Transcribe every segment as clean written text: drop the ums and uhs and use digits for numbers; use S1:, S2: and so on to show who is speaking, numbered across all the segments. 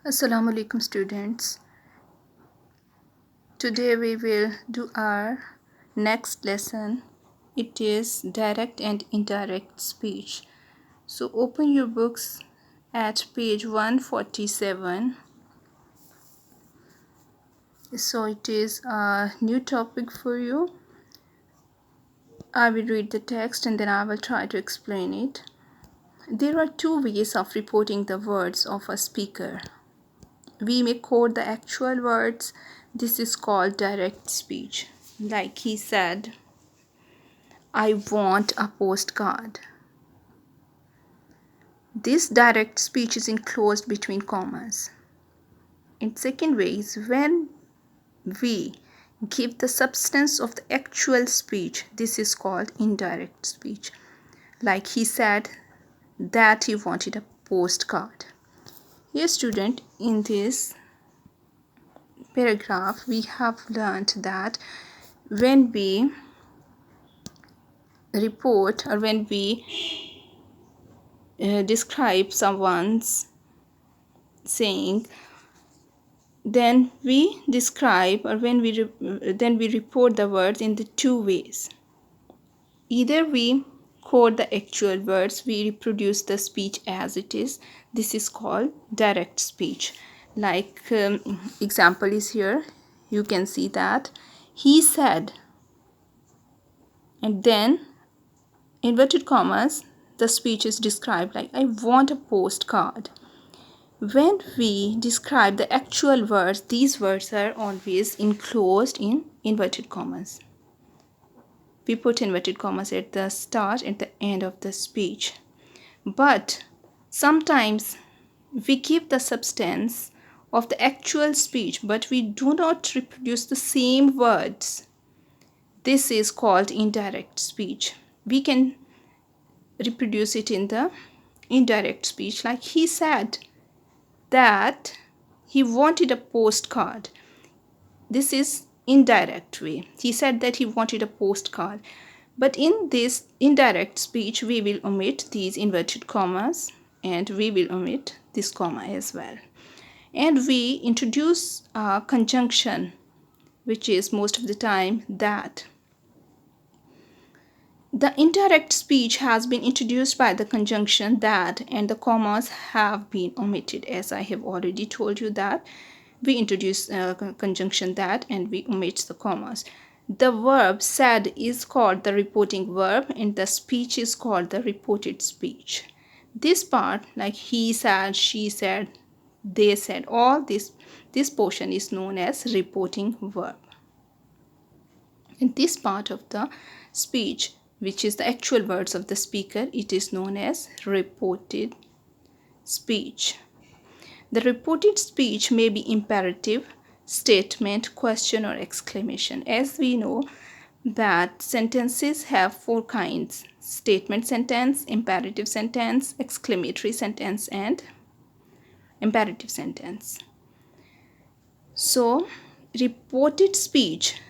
S1: Assalamu alaikum students. Today we will do our next lesson. It is direct and indirect speech. So open your books at page 147. So it is a new topic for you. I will read the text and then I will try to explain it. There are two ways of reporting the words of a speaker. We may quote the actual words. This is called direct speech. Like he said, I want a postcard. This direct speech is enclosed between commas. In second way is when we give the substance of the actual speech. This is called indirect speech. Like he said that he wanted a postcard. Here student, in this paragraph we have learned that when we report or when we describe someone's saying, then we describe or when we then we report the words in the two ways. Either we quote the actual words, we reproduce the speech as it is. This is called direct speech. Like example is here. You can see that he said, and then inverted commas, the speech is described like I want a postcard. When we describe the actual words, these words are always enclosed in inverted commas. We put inverted commas at the start and the end of the speech. But sometimes we give the substance of the actual speech, but we do not reproduce the same words. This is called indirect speech. We can reproduce it in the indirect speech, like he said that he wanted a postcard. This is indirect way. He said that he wanted a postcard. But in this indirect speech, we will omit these inverted commas and we will omit this comma as well. And we introduce a conjunction, which is most of the time that. The indirect speech has been introduced by the conjunction that, and the commas have been omitted. As I have already told you that we introduce conjunction that and we omit the commas. The verb said is called the reporting verb and the speech is called the reported speech. This part, like he said, she said, they said, all this portion is known as reporting verb. And this part of the speech, which is the actual words of the speaker, it is known as reported speech. The reported speech may be imperative, statement, question, or exclamation. As we know that sentences have four kinds: statement sentence, imperative sentence, exclamatory sentence, and imperative sentence. So, reported speech,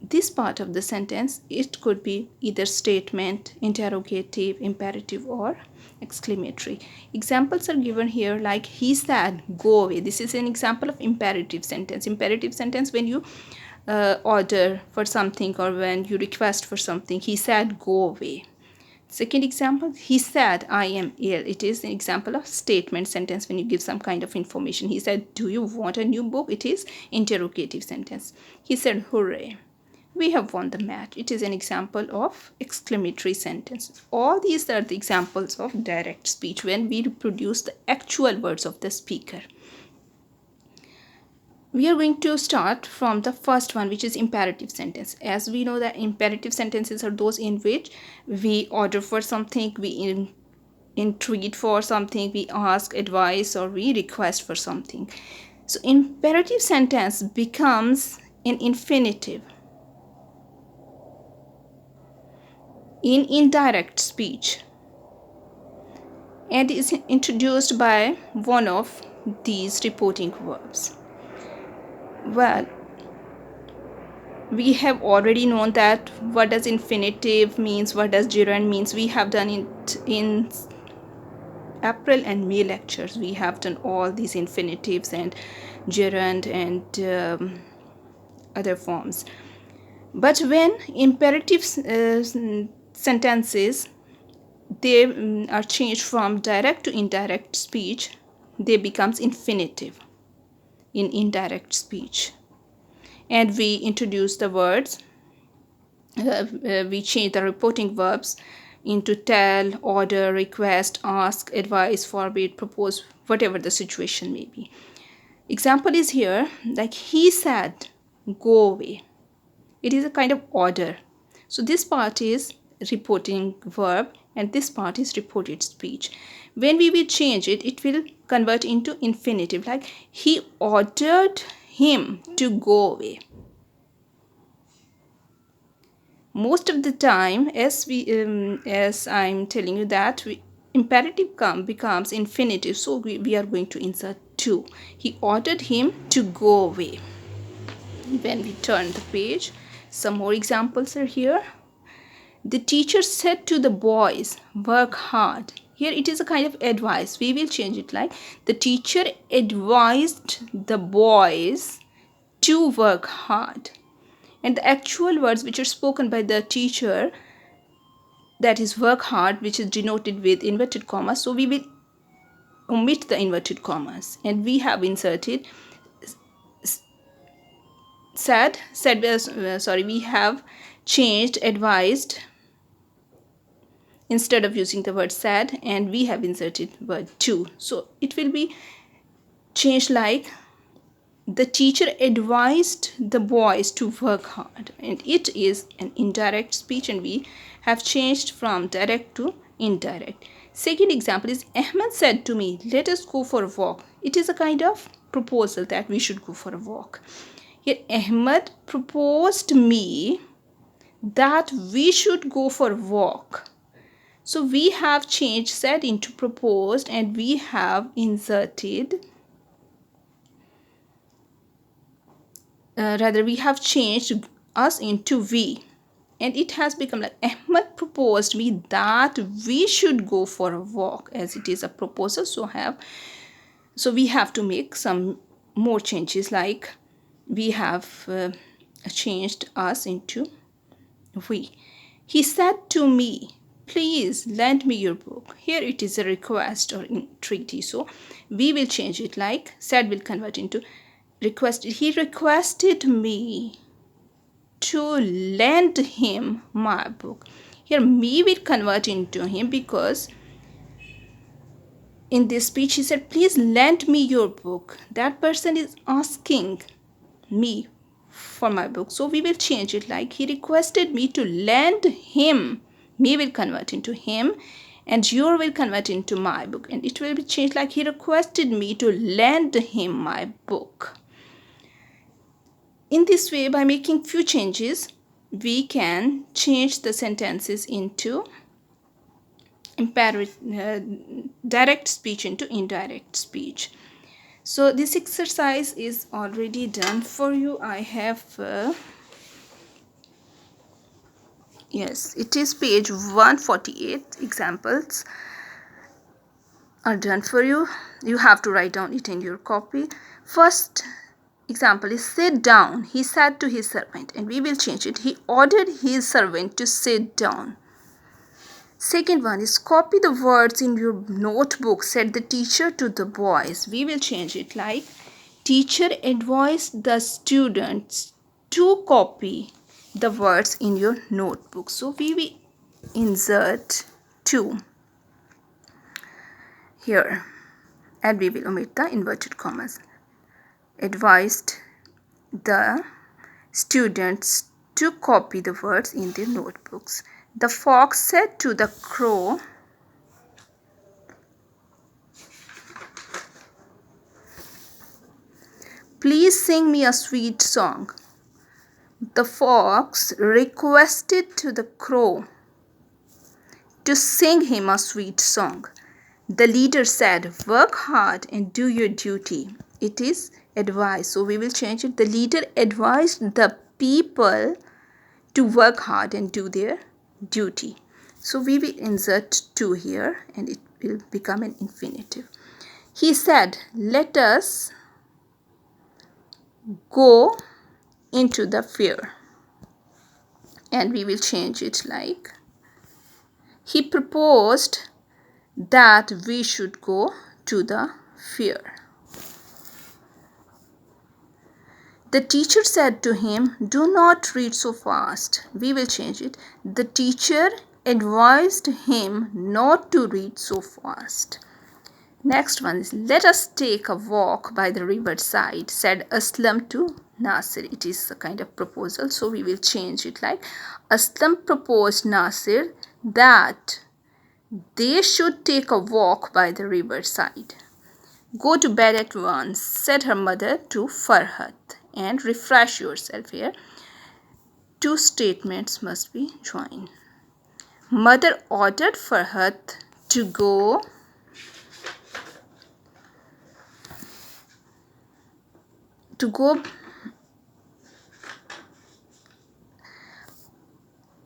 S1: this part of the sentence, it could be either statement, interrogative, imperative, or exclamatory. Examples are given here, like he said go away. This is an example of imperative sentence. Imperative sentence, when you order for something or when you request for something. He said go away. Second example, he said I am ill. It is an example of statement sentence when you give some kind of information. He said do you want a new book? It is interrogative sentence. He said hooray, we have won the match. It is an example of exclamatory sentence. All these are the examples of direct speech when we reproduce the actual words of the speaker. We are going to start from the first one, which is imperative sentence. As we know that imperative sentences are those in which we order for something, we entreat for something, we ask advice, or we request for something. So imperative sentence becomes an infinitive in indirect speech and is introduced by one of these reporting verbs. Well, we have already known that what does infinitive means, what does gerund means. We have done it in April and May lectures, we have done all these infinitives and gerund and other forms. But when imperative sentences, they are changed from direct to indirect speech, they becomes infinitive in indirect speech. And we introduce the words, we change the reporting verbs into tell, order, request, ask, advise, forbid, propose, whatever the situation may be. Example is here, like he said, go away. It is a kind of order. So this part is reporting verb and this part is reported speech. When we will change it, it will convert into infinitive, like he ordered him to go away. Most of the time, as I'm telling you that imperative becomes infinitive, so we are going to insert to. He ordered him to go away. When we turn the page, some more examples are here. The teacher said to the boys, work hard. Here it is a kind of advice. We will change it like the teacher advised the boys to work hard. And the actual words which are spoken by the teacher, that is work hard, which is denoted with inverted commas. So we will omit the inverted commas and we have inserted we have changed advised instead of using the word said, and we have inserted word to. So it will be changed like the teacher advised the boys to work hard, and it is an indirect speech and we have changed from direct to indirect. Second example is Ahmed said to me, let us go for a walk. It is a kind of proposal that we should go for a walk. Here Ahmed proposed me that we should go for a walk. So we have changed said into proposed and we have inserted we have changed us into we, and it has become like Ahmed proposed me that we should go for a walk, as it is a proposal. So we have to make some more changes, like we have changed us into we. He said to me, please lend me your book. Here it is a request or entreaty, so we will change it like said will convert into requested. He requested me to lend him my book. Here me will convert into him because in this speech he said, please lend me your book. That person is asking me for my book, so we will change it like he requested me to lend him. Me will convert into him and your will convert into my book, and it will be changed like he requested me to lend him my book. In this way, by making few changes, we can change the sentences into direct speech into indirect speech. So this exercise is already done for you. I have yes, it is page 148. Examples are done for you. You have to write down it in your copy. First example is sit down. He said to his servant, and we will change it. He ordered his servant to sit down. Second one is copy the words in your notebook, said the teacher to the boys. We will change it like teacher advised the students to copy the words in your notebook. So we will insert to here and we will omit the inverted commas. Advised the students to copy the words in their notebooks. The fox said to the crow, please sing me a sweet song. The fox requested to the crow to sing him a sweet song. The leader said, work hard and do your duty. It is advice, so we will change it. The leader advised the people to work hard and do their duty. So we will insert to here and will become an infinitive. He said, let us go into the fair. And we will change it like, he proposed that we should go to the fair. The teacher said to him, do not read so fast. We will change it. The teacher advised him not to read so fast. Next one is, let us take a walk by the riverside, said Aslam to Nasir. It is a kind of proposal, so we will change it like, Aslam proposed Nasir that they should take a walk by the riverside. Go to bed at once, said her mother to Farhat, and refresh yourself here. Two statements must be joined. Mother ordered Farhat to go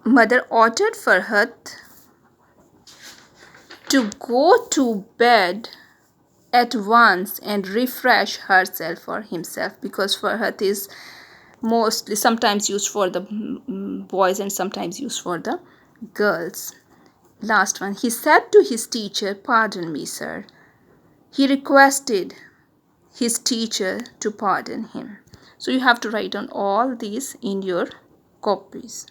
S1: Mother ordered Farhat to go to bed at once and refresh herself or himself, because Farhat is mostly sometimes used for the boys and sometimes used for the girls. Last one. He said to his teacher, pardon me, sir. He requested his teacher to pardon him. So you have to write on all these in your copies.